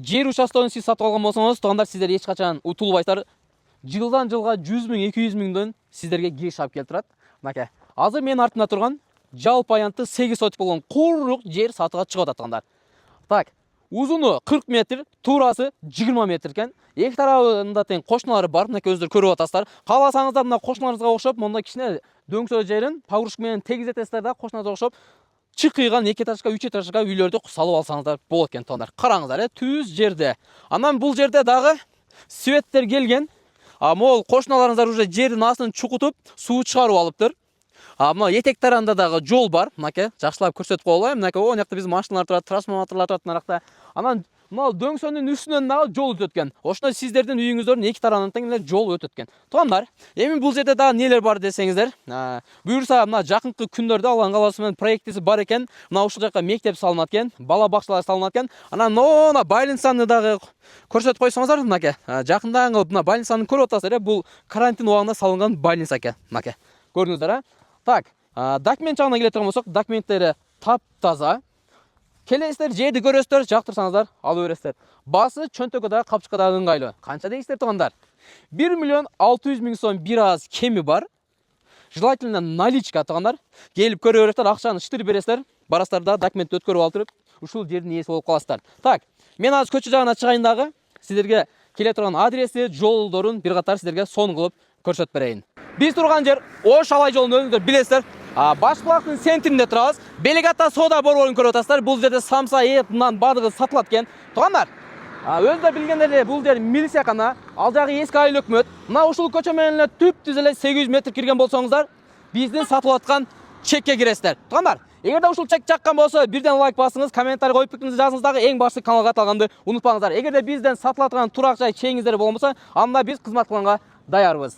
Жер участогун сиз сатып алган болсоңуз, туугандар, сиздер эч качан утулбайсыздар. Жылдан жылга 100 000, 200 000дон сиздерге кириш алып келип турат. Мынакей. Азыр менин артымда турган жалпы аянтты 8 сотик болгон курук жер сатууга чыгып атат, туугандар. Так, узуну 40 метр, туурасы 20 метр экен. Эки тарабында тең кошуналары бар. Мынакей өздөрү көрүп атасыздар. Кааласаңыздар мына кошуналарыңызга окшоп, монда кичине дөңсө жерин погрузчик менен тегизетесиздер да, кошуналарга окшоп чыкыйган 2 этажга, 3 этажга үйлөрдү салып алсаңыздар болот экен, туугандар. Караңыздар, түз жерде. Анан бул жерде дагы светтер келген. Могул кошуналарыңыздар уже жердин астын чукутуп, суу чыгарып алыптыр. Мына этек тарабында дагы жол бар. Мынакей, жакшылап көрсөтүп коелайм. Мынакей, о жакта биздин машиналар турат, трансформаторлор турат наракта. Анан мына дөңсөнүн үстүнөн дагы жол өтөт экен. Ошондой сиздердин үйүңүздөрдүн эки тарабынан тең эле жол өтөт экен. Туугандар, эми бул жерде дагы нелер бар десеңиздер, буюрса мына жакынкы күндөрдө Алланын каалоосу менен проектиси бар экен. Мына ушул жака мектеп салынат экен, бала бакчалар салынат экен. Анан мына больницаны дагы көрсөтүп койсоңуздар, мынакей, жакындан кылып мына больницаны көрүп атасыздар, бул карантин убагында салынган больница экен. Мынакей, көрдүңүздөр, Так, документ жагына келе болсок, документтери таптаза. Келесиздер, жерди көрөсүздөр, жактырсаңыздар, алып бересиздер. Басы чөнтөгү дагы капчыкка дагы ыңгайлуу. Канча дейсиздер, туугандар? 1 600 000 сом бир аз кеми бар. Желательно наличка, туугандар. Келип көрө бересиздер, акчаны штыр бересиздер. Барасыздар да документти өткөрүп алып туруп, ушул жердин ээси болуп каласыздар. Так, мен азыр көчө жагына чыгайын дагы. Сиздерге келе турган адреси, жолдорун бир катар сиздерге сонун кылып көрсөтүп берейин. Биз турган жер Ош Алай жолунун өзүңүздөр билесиздер. Башбулактын центринде турабыз. Белегата соода борборун көрүп атасыздар. Бул жерде самса, эт, мындан бардыгы сатылат экен. Туугандар, өзүңүздөр билгендей бул жер милициякана, ал жагы эски айыл өкмөт. Мына ушул көчө менен эле түп-түз эле 800 метр кирген болсоңуздар, биздин сатылып аткан чекке киресиздер. Туугандар, эгерде ушул чек жаккан болсо, бирден лайк басыңыз, комментарий коюп пикириңизди жазыңыз дагы, эң башты каналга каталганды унутпаңыздар. Эгерде бизден сатылат аткан турак жай чегиңиздер болбосо, анда биз кызмат кылганга даярбыз.